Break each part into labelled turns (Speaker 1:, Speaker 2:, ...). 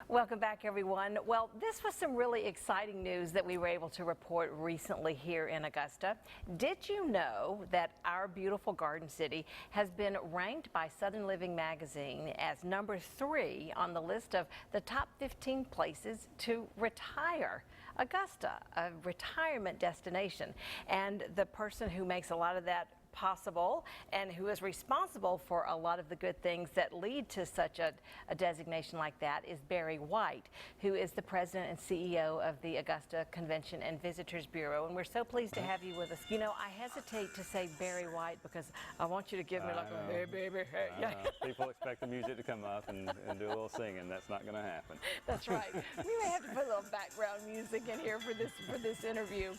Speaker 1: Welcome back, everyone. Well, this was some really exciting news that we were able to report recently here in Augusta. Did you know that our beautiful Garden City has been ranked by Southern Living magazine as number 3 on the list of the top 15 places to retire? Augusta, a retirement destination. And the person who makes a lot of that possible and who is responsible for a lot of the good things that lead to such a designation like that is Barry White, who is the president and CEO of the Augusta Convention and Visitors Bureau. And we're so pleased to have you with us. You know, I hesitate to say Barry White because I want you to give me like a hey baby hey. Yeah.
Speaker 2: People expect the music to come up and do a little singing. That's not going to happen.
Speaker 1: That's right. We may have to put a little background music in here for this interview.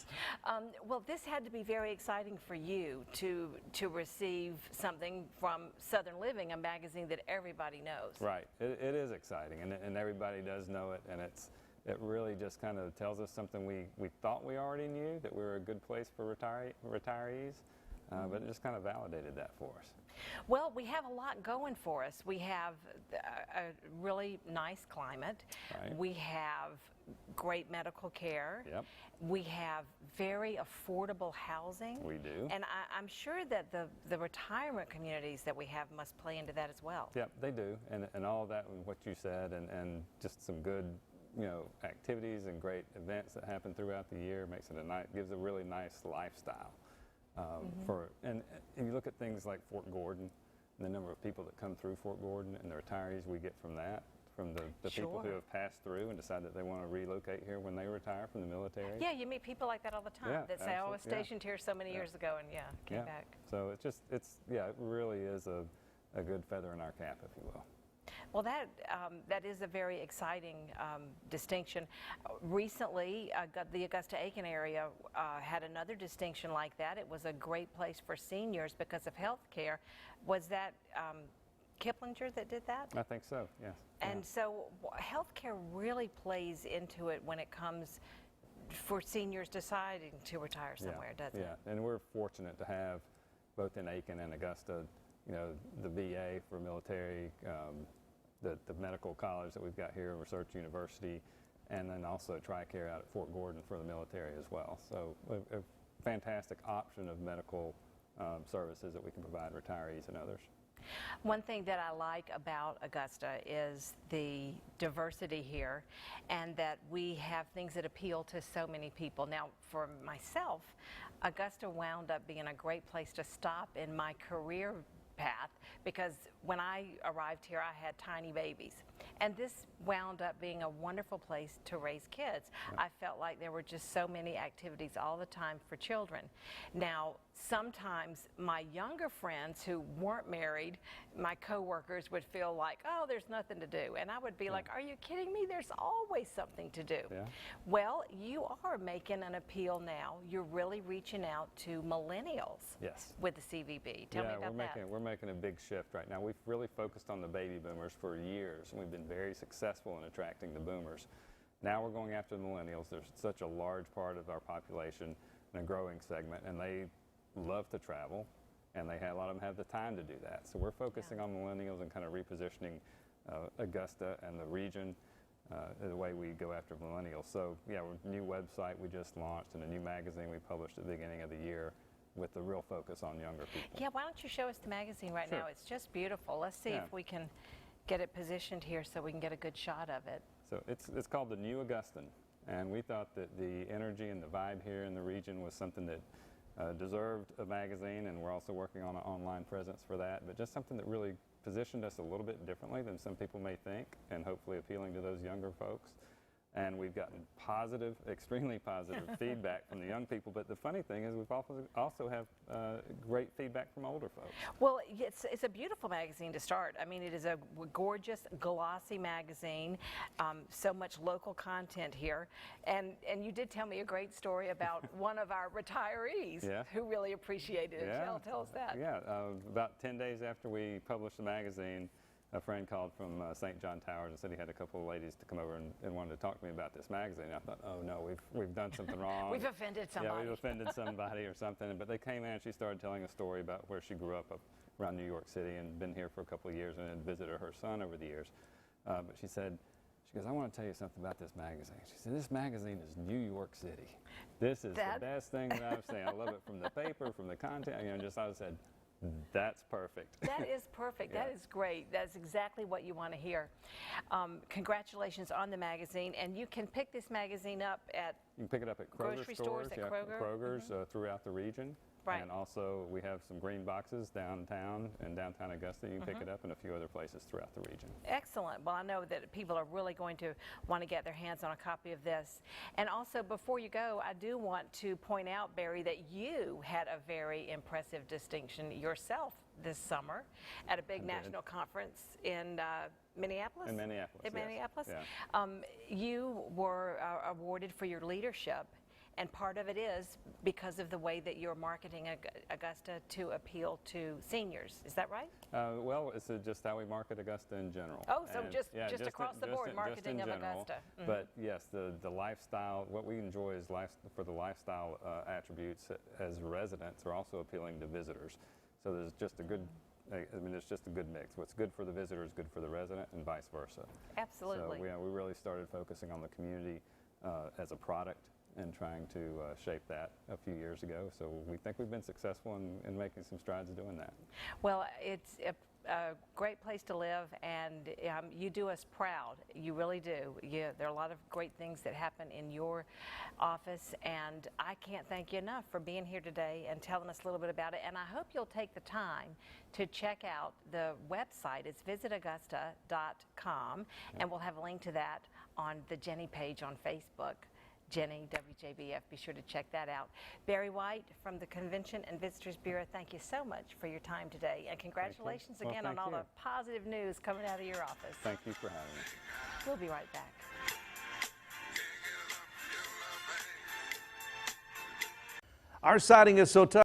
Speaker 1: Well, this had to be very exciting for you to receive something from Southern Living, a magazine that everybody knows.
Speaker 2: Right. It is exciting, and everybody does know it, and it really just kind of tells us something we thought we already knew, that we're a good place for retirees. But it just kind of validated that for us.
Speaker 1: Well, we have a lot going for us. We have a really nice climate.
Speaker 2: Right.
Speaker 1: We have great medical care.
Speaker 2: Yep.
Speaker 1: We have very affordable housing.
Speaker 2: We do.
Speaker 1: And I'm sure that the retirement communities that we have must play into that as well.
Speaker 2: Yep, they do. And all of that, what you said, and just some good, activities and great events that happen throughout the year makes it gives a really nice lifestyle. And you look at things like Fort Gordon, and the number of people that come through Fort Gordon and the retirees we get from that, from the
Speaker 1: Sure.
Speaker 2: people who have passed through and decide that they want to relocate here when they retire from the military.
Speaker 1: Yeah, you meet people like that all the time
Speaker 2: Yeah,
Speaker 1: that say, "Oh, I was
Speaker 2: absolutely.
Speaker 1: stationed here so many years ago and came back."
Speaker 2: So it really is a good feather in our cap, if you will.
Speaker 1: Well, that is a very exciting distinction. Recently, the Augusta-Aiken area had another distinction like that. It was a great place for seniors because of health care. Was that Kiplinger that did that?
Speaker 2: I think so, yes.
Speaker 1: And so health care really plays into it when it comes for seniors deciding to retire somewhere, doesn't it?
Speaker 2: Yeah, and we're fortunate to have both in Aiken and Augusta, the VA for military, the medical college that we've got here, Research University, and then also TRICARE out at Fort Gordon for the military as well. So a fantastic option of medical services that we can provide retirees and others.
Speaker 1: One thing that I like about Augusta is the diversity here, and that we have things that appeal to so many people. Now, for myself, Augusta wound up being a great place to stop in my career path, because when I arrived here I had tiny babies, and this wound up being a wonderful place to raise kids. I felt like there were just so many activities all the time for children. Now, sometimes my younger friends who weren't married, my coworkers, would feel like, oh, there's nothing to do, and I would be like, are you kidding me? There's always something to do.
Speaker 2: Yeah.
Speaker 1: Well, you are making an appeal now. You're really reaching out to millennials.
Speaker 2: Yes.
Speaker 1: With the CVB. Tell me about that.
Speaker 2: We're making a big shift right now. We've really focused on the baby boomers for years, and we've been very successful in attracting the boomers. Now we're going after the millennials. There's such a large part of our population and a growing segment, and they love to travel, and a lot of them have the time to do that. So we're focusing on millennials and kind of repositioning Augusta and the region the way we go after millennials. So a new website we just launched and a new magazine we published at the beginning of the year with the real focus on younger people.
Speaker 1: Yeah, why don't you show us the magazine right now? It's just beautiful. Let's see if we can get it positioned here so we can get a good shot of it.
Speaker 2: So it's called The New Augustan, and we thought that the energy and the vibe here in the region was something that deserved a magazine, and we're also working on an online presence for that, but just something that really positioned us a little bit differently than some people may think, and hopefully appealing to those younger folks. And we've gotten extremely positive feedback from the young people. But the funny thing is we've also have great feedback from older folks.
Speaker 1: Well, it's a beautiful magazine to start. I mean, it is a gorgeous, glossy magazine, so much local content here. And you did tell me a great story about one of our retirees who really appreciated it. Tell us that.
Speaker 2: Yeah, about 10 days after we published the magazine, a friend called from St. John Towers and said he had a couple of ladies to come over and wanted to talk to me about this magazine. I thought, oh no, we've done something wrong.
Speaker 1: We've offended somebody.
Speaker 2: Yeah, we've offended somebody or something. But they came in and she started telling a story about where she grew up around New York City and been here for a couple of years and had visited her son over the years. But she said She goes, I want to tell you something about this magazine. She said, this magazine is New York City. This is the best thing that I've seen. I love it from the paper, from the content. You know, just I said, that's perfect.
Speaker 1: That is perfect.
Speaker 2: Yeah.
Speaker 1: That is great. That's exactly what you want to hear. Congratulations on the magazine, and you can pick this magazine up at
Speaker 2: You can pick it up at Kroger
Speaker 1: grocery stores, at Kroger?
Speaker 2: Kroger's throughout the region.
Speaker 1: Right.
Speaker 2: And also we have some green boxes downtown in downtown Augusta. You can pick it up in a few other places throughout the region.
Speaker 1: Excellent. Well, I know that people are really going to want to get their hands on a copy of this. And also, before you go, I do want to point out, Barry, that you had a very impressive distinction yourself this summer at a big national conference in Minneapolis?
Speaker 2: In Minneapolis,
Speaker 1: In
Speaker 2: yes.
Speaker 1: Minneapolis?
Speaker 2: Yeah.
Speaker 1: You were awarded for your leadership. And part of it is because of the way that you're marketing Augusta to appeal to seniors. Is that right?
Speaker 2: Well, it's just how we market Augusta in general.
Speaker 1: Oh, so
Speaker 2: And,
Speaker 1: just
Speaker 2: yeah,
Speaker 1: across the board, marketing of Augusta. Mm-hmm.
Speaker 2: But yes, the lifestyle, what we enjoy is for the lifestyle attributes as residents are also appealing to visitors. So there's just a good, it's just a good mix. What's good for the visitor is good for the resident and vice versa.
Speaker 1: Absolutely.
Speaker 2: So we really started focusing on the community as a product and trying to shape that a few years ago. So we think we've been successful in making some strides doing that.
Speaker 1: Well, it's a great place to live, and you do us proud. You really do. There are a lot of great things that happen in your office, and I can't thank you enough for being here today and telling us a little bit about it. And I hope you'll take the time to check out the website. It's visitaugusta.com, and we'll have a link to that on the Jennie page on Facebook. Jennie, WJBF, be sure to check that out. Barry White from the Convention and Visitors Bureau, thank you so much for your time today, and congratulations again on all the positive news coming out of your office.
Speaker 2: Thank you for having me.
Speaker 1: We'll be right back.
Speaker 3: Our siding is so tough.